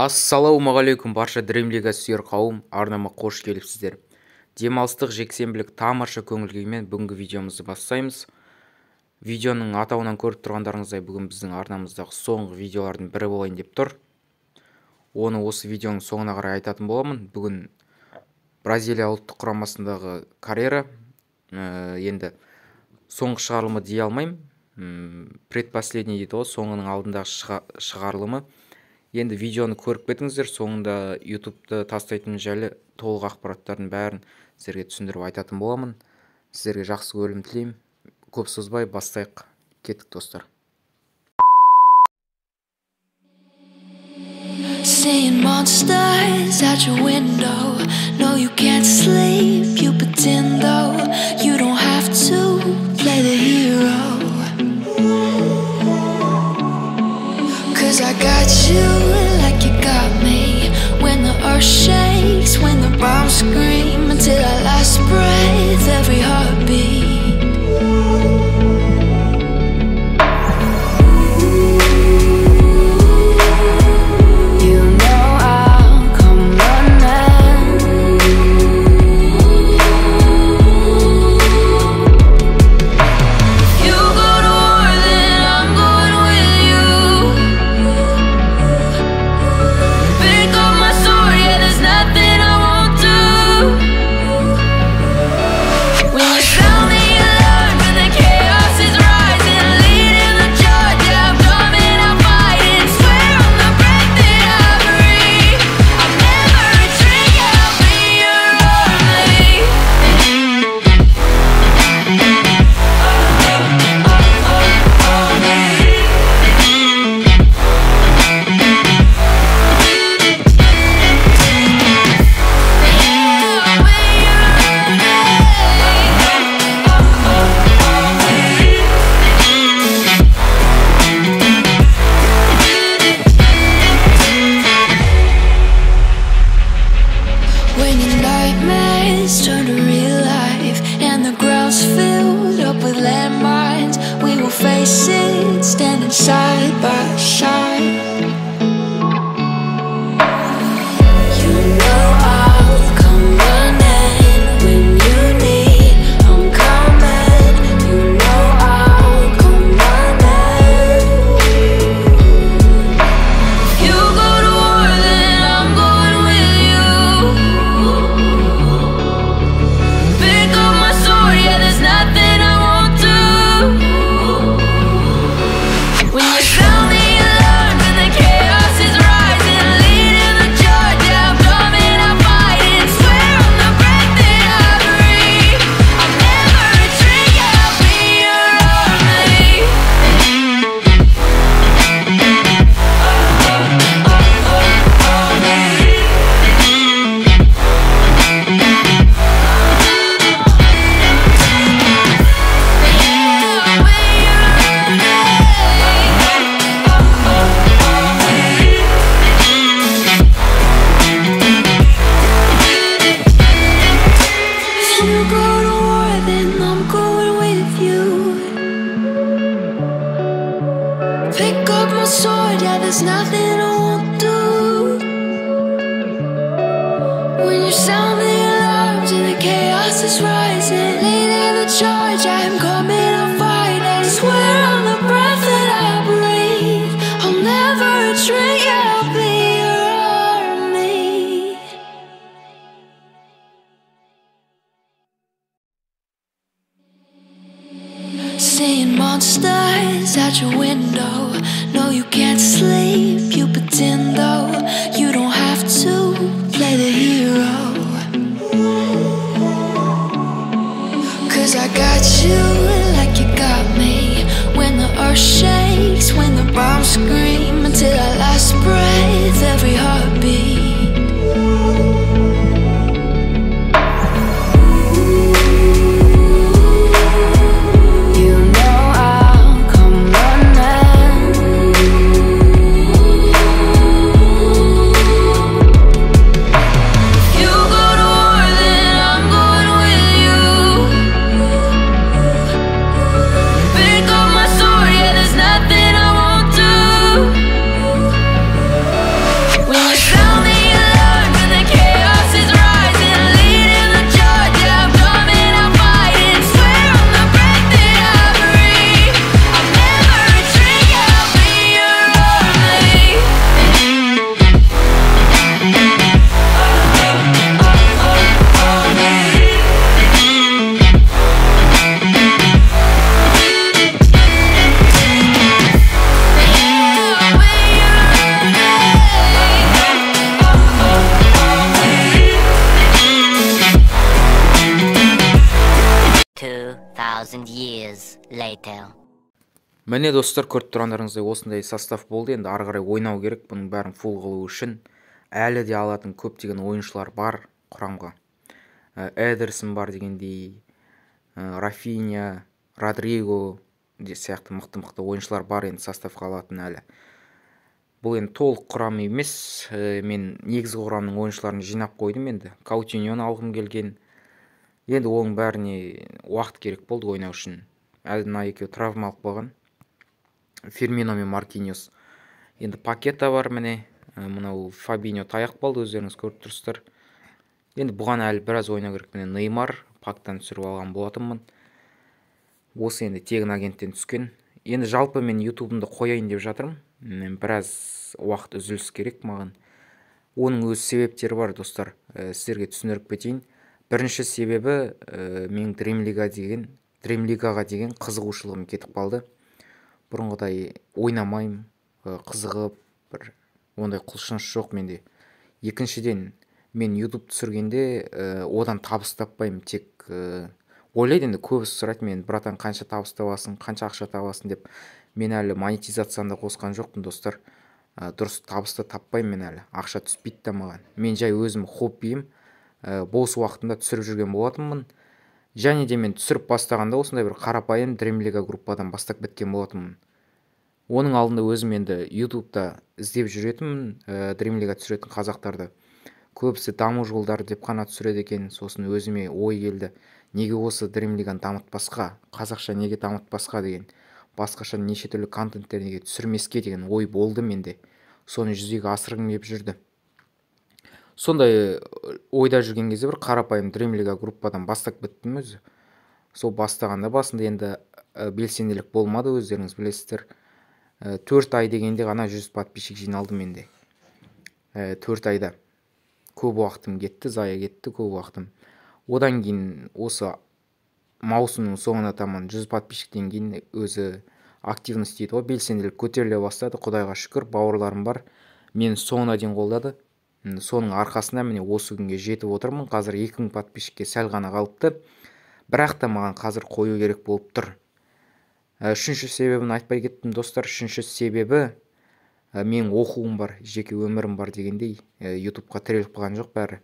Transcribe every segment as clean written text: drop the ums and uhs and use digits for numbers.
Ассалаумағалейкум барша Дремлига сүйер қауым, арнама қош келіпсіздер. Демалыстық жексенбілік тамаша көңіл-күймен бүгінгі видеомызды бастаймыз. Видеоның атауынан көріп тұрғандарыңыздай бүгін біздің арнамыздағы соңғы видеолардың бірі болайын деп тұр. Оны осы видеоның соңына қарай айтатын боламын. Бүгін Бразилия ұлттық құрамасындағы карьера, енді соңғы шығарылымы дей алмаймын. Предпоследний дейді ғой, соңының алдындағы шығарылымы. Енді видеоны көріп кетіңіздер, соңында YouTube'ды тастайтын жайлы толық ақпараттардың бәрін сіздерге түсіндіріп айтатын боламын. Сіздерге жақсы көрілім тілеймін. Көп созбай бастайық. Кеттік достар. Seeing monsters at your window. No, you can't sleep, you pretend though. You don't have to play the hero. Cause I got you like you got me. When the earth shakes, when the bombs scream. Until our last breath, every heartbeat. Turn to real life and the ground's filled up with landmines. We will face it, standing side by side. You know I'll come running when you need. I'm coming. You know I'll come running. If you go to war, then I'm going with you. Pick up my sword, yeah, there's nothing I won't do. When you sound the alarms and the chaos is rising, leading the charge, I'm coming, I'll fight. I swear on the breath that I breathe, I'll never retreat, yeah, I'll be your army. Seeing monsters at your window. No, you can't sleep, you pretend though. You don't have to play the hero. Cause I got you like you got me. When the earth shakes, when the bombs scream. Until our last breath, every heartbeat. When 2,000 years later. Міне достар, көріп тұрғандарыңыздай осындай состав болды. Енді ары қарай ойнау керек. Бұның бәрін фул қылу үшін әлі де алатын көптеген ойыншылар бар құрамға. Эдерсон бар дегендей, Рафиня, Родриго сияқты мықты ойыншылар бар енді составқа алатын әлі. Бұл енді толық құрам емес. Мен негізгі құрамның ойыншыларын жинап қойдым енді. Каутиньоны алғым келген. Енді оның бәріне уақыт керек болды ойнау үшін. Әлі мына екеуі травмалық болған. Фермино мен Маркиньос. Енді Пакета бар міне. Мынау Фабиньо таяқ болды, өздеріңіз көріп тұрсыздар. Енді бұған әлі біраз ойнау керек. Міне Неймар пактан түсіріп алған болатынмын. Осы енді тегін агенттен түскен. Енді жалпы мен ютубымды қояйын деп жатырмын. Біраз уақыт үзіліс керек маған. Оның өз себептері бар достар. Сіздерге түсіндіріп кетейін. Бірінші себебі мен Дримлигаға деген қызығушылығым кетіп қалды. Бұрынғыдай ойнамаймын, қызығып, бір ондай құлшыныс жоқ менде. Екіншіден, мен YouTube түсіргенде одан табыс таппаймын, тек ойлайды енді көбісі сұрайды мен, братан, қанша табыс табасың, қанша ақша табасың деп. Мен әлі монетизацияны да қосқан жоқпын достар. Дұрыс табысты таппаймын мен әлі. Ақша түспейді да маған. Мен жай өзім хоббиім, бос уақытымда түсіріп жүрген болатынмын. Және де мен түсіріп бастағанда осындай бір қарапайым Дримлига группадан бастап кеткен болатынмын. Оның алдында өзім енді ютубта іздеп жүретінмін Дримлига түсіретін қазақтарды. Көбісі даму жолдары деп қана түсіреді екен. Сосын өзіме ой келді. Неге осы Дримлиганы дамытпасқа, қазақша неге дамытпасқа деген, басқаша неше түрлі контенттер неге түсірмеске деген ой болды менде. Соны жүзеге асырғым келіп жүрді. Сондай ойда жүрген кезде бір қарапайым Дримлига группадан бастап кеттім өзі. Сол бастағанда басында енді белсенділік болмады, өздеріңіз білесіздер. 4 ай дегенде ғана 100 подписчик жиналды менде. 4 айда көп уақытым кетті, зая кетті көп уақытым. Одан кейін осы маусымның соңына таман 100 подписчиктен кейін өзі активность дейді ғой, белсенділік көтеріле бастады. Құдайға шүкір, бауырларым бар. Мені соңына дейін қолдады. Соның арқасында міне осы күнге жетіп отырмын. Қазір 2000 подписчикке сәл ғана қалыпты. Бірақ та маған қазір қою керек болып тұр. Үшінші себебін айтпай кеттім достар. Үшінші себебі менің оқуым бар, жеке өмірім бар дегендей. Ютубқа тіреліп қалған жоқ бәрі.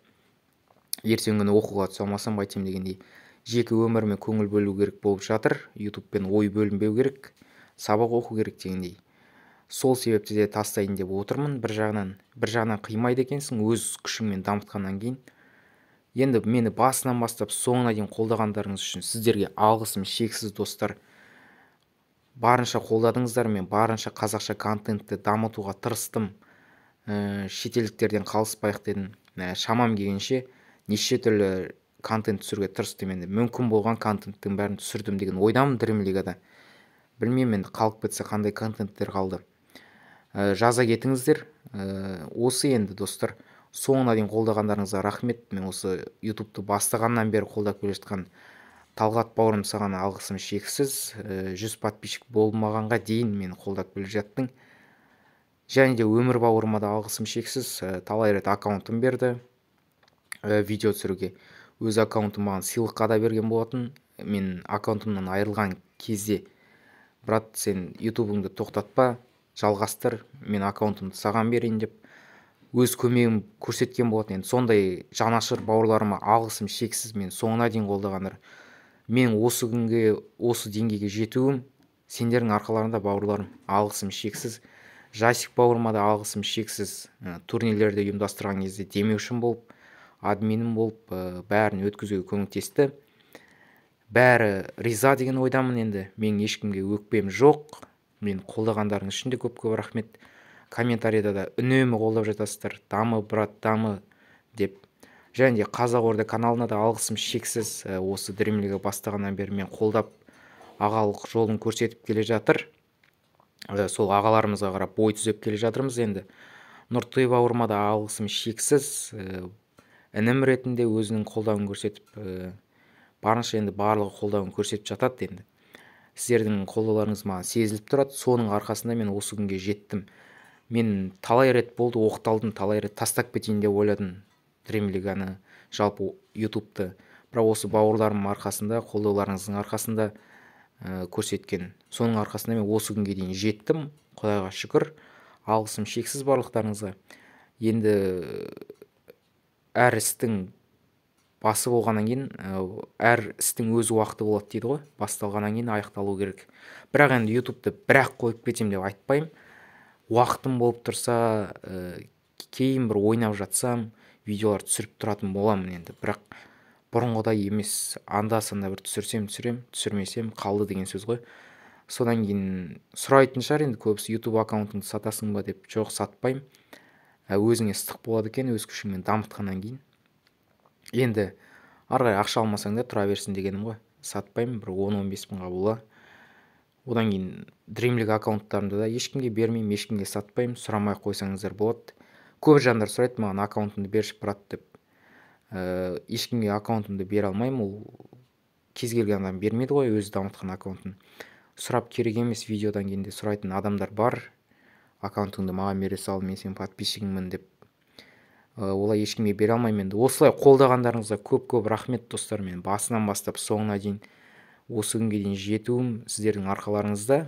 Ертең күні оқуға түсе алмасам қайтем дегендей. Жеке өміріме көңіл бөлу керек болып жатыр. Ютубпен ой бөлінбеу керек, сабақ оқу керек дегендей. Сол себепті де тастайын деп отырмын. Бір жағынан қимайды екенсің өз күшіңмен дамытқаннан кейін. Енді мені басынан бастап соңына дейін қолдағандарыңыз үшін сіздерге алғысым шексіз достар. Барынша қолдадыңыздар, мен барынша қазақша контентті дамытуға тырыстым. Шетелдіктерден қалыспайық дедім. Шамам келгенше неше түрлі контент түсіруге тырыстым енді. Мүмкін болған контенттің бәрін түсірдім деген ойдамын Дримлигада. Білмеймін енді қалып кетсе қандай контенттер қалды. Жаза кетіңіздер. Осы енді достар, соңына дейін қолдағандарыңызға рахмет. Мен осы ютубты бастағаннан бері қолдап келе жатқан Талғат бауырым, саған алғысым шексіз. 100 подписчик болмағанға дейін мені қолдап келе жаттың. Және де өмір бауырыма да алғысым шексіз. Талай рет аккаунтым берді видео түсіруге. Өз аккаунтым маған сыйлыққа да берген болатын. Мен аккаунтымнан айырылған кезде, брат, сен ютубыңды тоқтатпа, жалғастыр, мен аккаунтымды саған берейін деп өз көмегім көрсеткен болатын. Енді сондай жанашыр бауырларыма алғысым шексіз. Мен соңына дейін қолдағандар. Мен осы күнге, осы деңгейге жетуім сендердің арқаларында бауырларым. Алғысым шексіз. Жасик бауырыма да алғысым шексіз. Турнирлерді ұйымдастырған кезде демеушім болып, админім болып, бәрін өткізуге көмектесті. Бәрі риза деген ойдамын енді. Мен ешкімге өкпем жоқ. Мен қолдағандарыңыз үшін де көп-көп рахмет. Комментарийда да үнемі қолдап жатасыздар. Дамы, брат, дамы деп. Және де Қазақ Орда каналына да алғысым шексіз. Осы Дримлига бастағаннан бері мен қолдап ағалық жолын көрсетіп келе жатыр. Сол ағаларымызға қарап бой түзеп келе жатырмыз енді. Нұртай бауырыма да алғысым шексіз. Інім ретінде өзінің қолдауын көрсетіп, барынша енді барлығы қолдауын көрсетіп жатады енді. Сіздердің қолдауларыңыз маған сезіліп тұрады. Соның арқасында мен осы күнге жеттім. Мен талай рет болды, оқталдым, талай рет тастап кетейін деп ойладым Дримлиганы, жалпы ютубты. бірақ осы бауырларымның арқасында, қолдауларыңыздың арқасында көрсеткен, соның арқасында мен осы күнге дейін жеттім. Құдайға шүкір, алғысым шексіз барлықтарыңызға. Енді әр істің басы болғаннан кейін, әр істің өз уақыты болады дейді ғой. Басталғаннан кейін аяқталу керек. Бірақ енді ютубты бірақ қойып кетем деп айтпаймын. Уақытым болып тұрса, кейін бір ойнап жатсам, видеолар түсіріп тұратын боламын енді. Бірақ бұрынғыдай емес, анда-санда бір түсірсем, түсірмесем қалды деген сөз ғой. Содан кейін сұрайтын шығар енді көбісі, YouTube аккаунтыңды сатасың ба деп. Жоқ, сатпаймын. Өзіңе ыстық болады екен, өз күшіңмен дамытқаннан кейін. Енді арғай ақша алмасаң да тұра берсін дегенім ғой. Сатпаймын, бір 10-15 мыңға бола. Одан кейін Dream League аккаунттарымды да ешкімге бермеймін, ешкімге сатпаймын. Сұрамай қойсаңыздар болады. Көп жандар сұрайды маған аккаунтымды берші брат деп. Ешкімге аккаунтымды бере алмаймын, ол кез келген адам бермейді ғой өзі дамытқан аккаунтын. Сұрап керек емес, видеодан кейін де сұрайтын адамдар бар. Аккаунтыңды маған бере сал, мен сенің подписчигіңмін деп. Олай ешкімге бере алмаймын енді. Осылай қолдағандарыңызға көп рахмет достар. Мен басынан бастап соңына дейін осы күнге дейін жетуім сіздердің арқаларыңызда.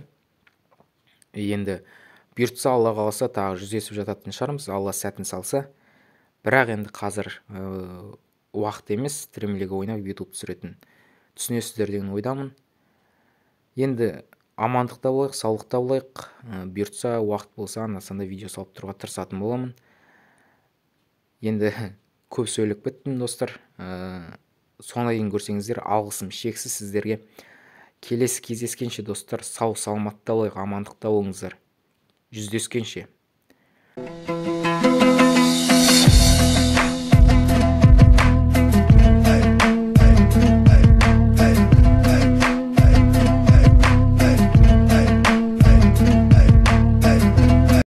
Енді бұйыртса, Алла қаласа тағы жүздесіп жататын шығармыз, Алла сәтін салса. Бірақ енді қазір уақыт емес, Dream League ойнап YouTube түсіретін. Түсінесіздер деген ойдамын. Енді амандықта болайық, саулықта болайық. Бұйыртса, уақыт болса, анда-санда видео салып тұруға тырысатын боламын. Енді көп сөйлеп кеттім достар. Соңына дейін көрсеңіздер, алғысым шексіз сіздерге. Келесі кездескенше достар, сау саламатта болайық, амандықта болыңыздар. Жүздескенше.